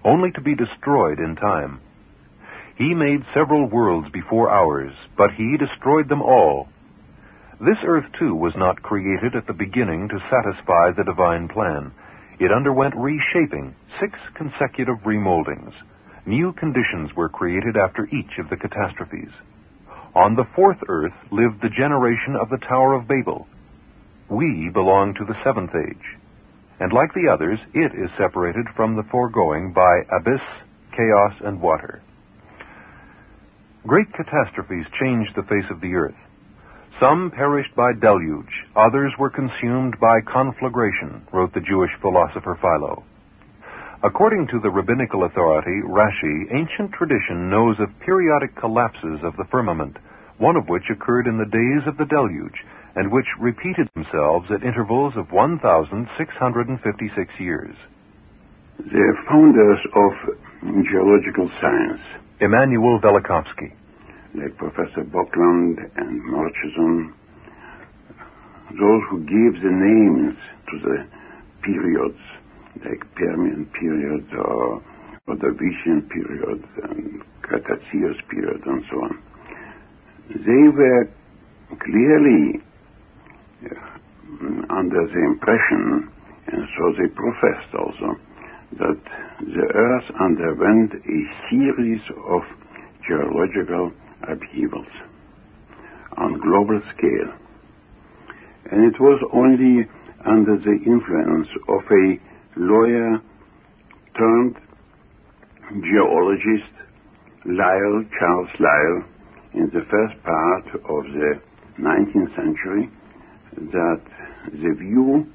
only to be destroyed in time. He made several worlds before ours, but he destroyed them all. This earth, too, was not created at the beginning to satisfy the divine plan. It underwent reshaping, 6 consecutive remoldings. New conditions were created after each of the catastrophes. On the 4th earth lived the generation of the Tower of Babel. We belong to the 7th age, and like the others, it is separated from the foregoing by abyss, chaos, and water. Great catastrophes changed the face of the earth. Some perished by deluge, others were consumed by conflagration, wrote the Jewish philosopher Philo. According to the rabbinical authority, Rashi, ancient tradition knows of periodic collapses of the firmament, one of which occurred in the days of the deluge, and which repeated themselves at intervals of 1,656 years. The founders of geological science, Emanuel Velikovsky, like Professor Bockland and Murchison, those who gave the names to the periods, like Permian period or Ordovician period and Cretaceous period and so on, they were clearly under the impression, and so they professed also, that the Earth underwent a series of geological upheavals on global scale. And it was only under the influence of a lawyer turned geologist, Charles Lyell, in the first part of the 19th century, that the view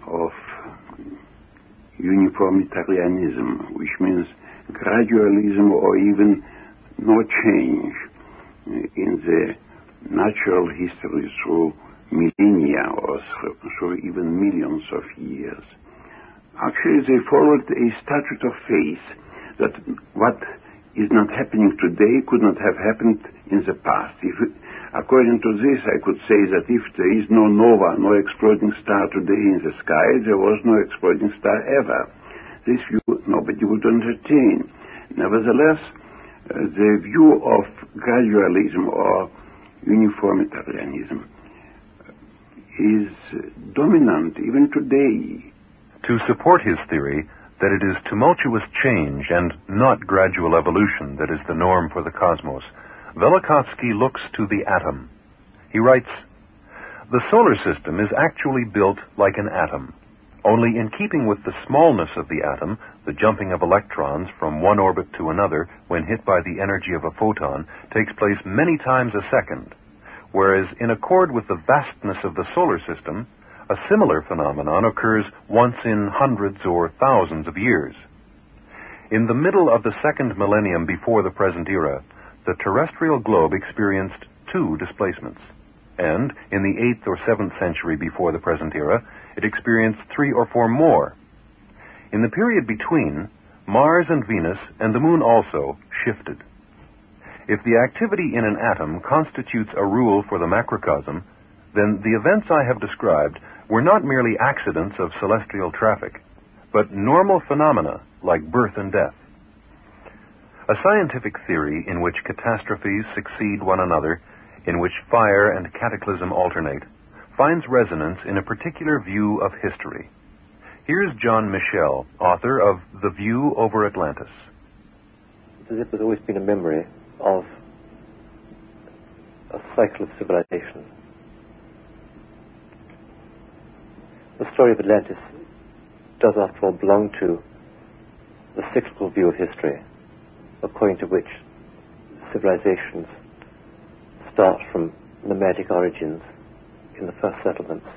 of uniformitarianism, which means gradualism or even no change in the natural history through millennia or through even millions of years. Actually, they followed a statute of faith that what is not happening today could not have happened in the past. According to this, I could say that if there is no nova, no exploding star today in the sky, there was no exploding star ever. This view nobody would entertain. Nevertheless, the view of gradualism or uniformitarianism is dominant even today. To support his theory that it is tumultuous change and not gradual evolution that is the norm for the cosmos, Velikovsky looks to the atom. He writes, "The solar system is actually built like an atom. Only in keeping with the smallness of the atom, the jumping of electrons from one orbit to another when hit by the energy of a photon takes place many times a second, whereas in accord with the vastness of the solar system, a similar phenomenon occurs once in hundreds or thousands of years. In the middle of the 2nd millennium before the present era, the terrestrial globe experienced 2 displacements, and in the 8th or 7th century before the present era, it experienced 3 or 4 more. In the period between, Mars and Venus and the Moon also shifted. If the activity in an atom constitutes a rule for the macrocosm, then the events I have described were not merely accidents of celestial traffic, but normal phenomena like birth and death. A scientific theory in which catastrophes succeed one another, in which fire and cataclysm alternate, finds resonance in a particular view of history. Here's John Michel, author of The View Over Atlantis. It's as if there's always been a memory of a cycle of civilization. The story of Atlantis does, after all, belong to the cyclical view of history, according to which civilizations start from nomadic origins in the first settlements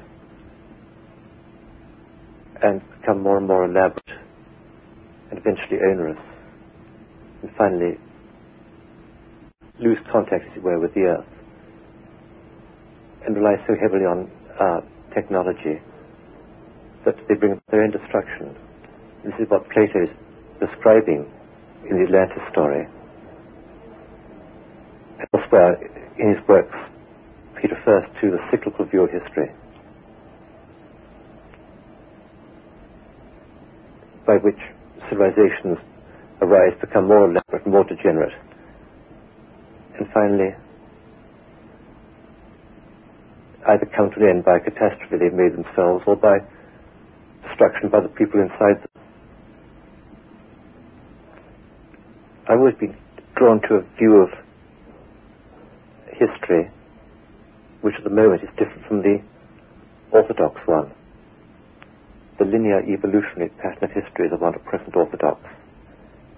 and become more and more elaborate and eventually onerous, and finally lose contact, as it were, with the earth and rely so heavily on technology that they bring about their own destruction. This is what Plato is describing in the Atlantis story. Elsewhere in his works, he refers to the cyclical view of history, by which civilizations arise, become more elaborate and more degenerate. And finally, either come to an end by a catastrophe they've made themselves or by destruction by the people inside them. I've always been drawn to a view of history which at the moment is different from the orthodox one. The linear evolutionary pattern of history is the one of present orthodox.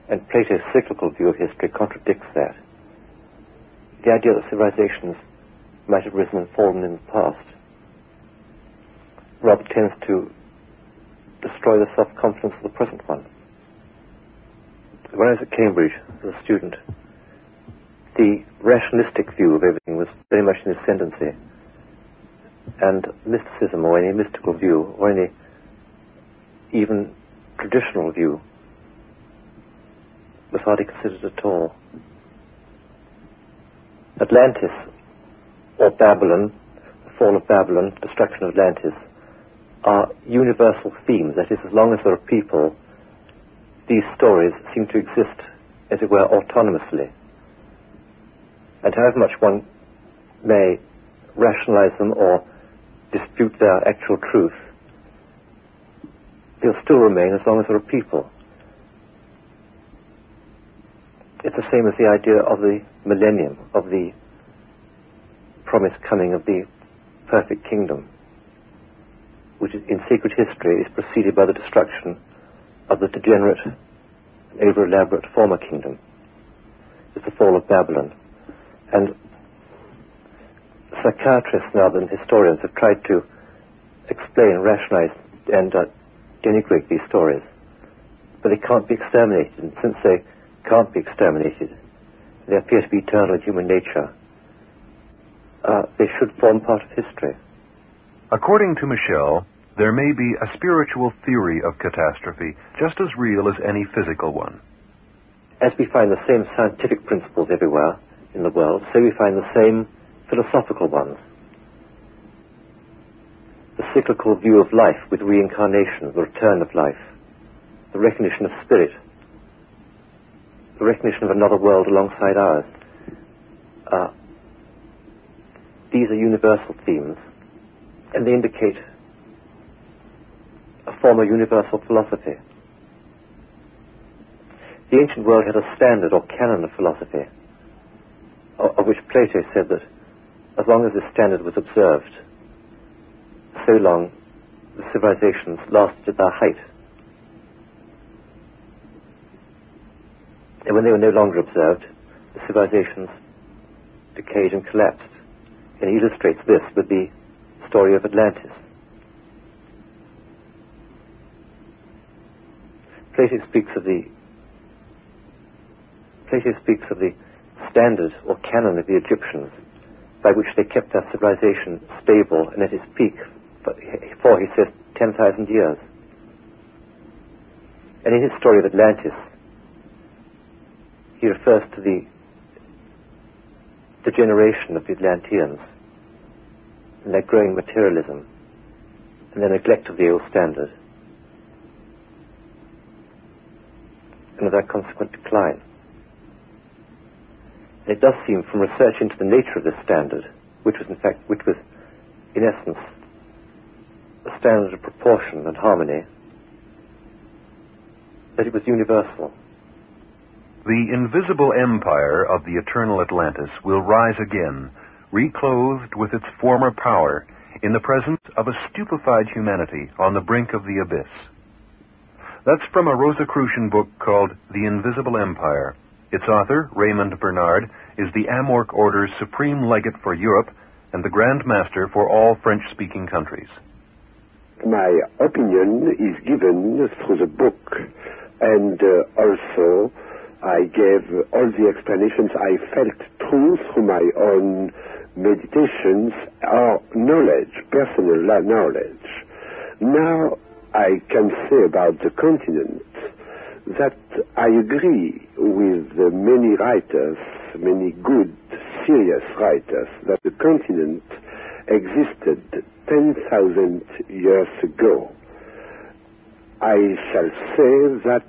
And Plato's cyclical view of history contradicts that. The idea that civilizations might have risen and fallen in the past rather tends to destroy the self-confidence of the present one. When I was at Cambridge as a student, the rationalistic view of everything was very much in ascendancy, and mysticism or any mystical view or any even traditional view was hardly considered at all. Atlantis, or Babylon, the fall of Babylon, destruction of Atlantis, are universal themes. That is, as long as there are people, these stories seem to exist, as it were, autonomously. And however much one may rationalize them or dispute their actual truth, they'll still remain as long as there are people. It's the same as the idea of the millennium, of the promised coming of the perfect kingdom, which is, in sacred history, is preceded by the destruction of the degenerate and over-elaborate former kingdom. It's the fall of Babylon. And psychiatrists now and historians have tried to explain, rationalize, and denigrate these stories. But they can't be exterminated. And since they can't be exterminated, they appear to be eternal in human nature, they should form part of history. According to Michel, there may be a spiritual theory of catastrophe just as real as any physical one. As we find the same scientific principles everywhere in the world, so we find the same philosophical ones. The cyclical view of life with reincarnation, the return of life, the recognition of spirit, the recognition of another world alongside ours. These are universal themes, and they indicate a form of universal philosophy. The ancient world had a standard or canon of philosophy, of which Plato said that as long as this standard was observed, so long the civilizations lasted at their height. And when they were no longer observed, the civilizations decayed and collapsed. And he illustrates this with the story of Atlantis. Plato speaks of the standard or canon of the Egyptians by which they kept their civilization stable and at its peak for, he says, 10,000 years. And in his story of Atlantis, he refers to the degeneration of the Atlanteans and their growing materialism and their neglect of the old standard and of their consequent decline. And it does seem, from research into the nature of this standard, which was in essence a standard of proportion and harmony, that it was universal. The invisible empire of the eternal Atlantis will rise again, reclothed with its former power, in the presence of a stupefied humanity on the brink of the abyss. That's from a Rosicrucian book called The Invisible Empire. Its author, Raymond Bernard, is the Amorc Order's Supreme Legate for Europe and the Grand Master for all French-speaking countries. My opinion is given through the book, and also I gave all the explanations I felt true through my own meditations or knowledge, personal knowledge. Now I can say about the continent that I agree with many writers, many good, serious writers, that the continent existed 10,000 years ago. I shall say that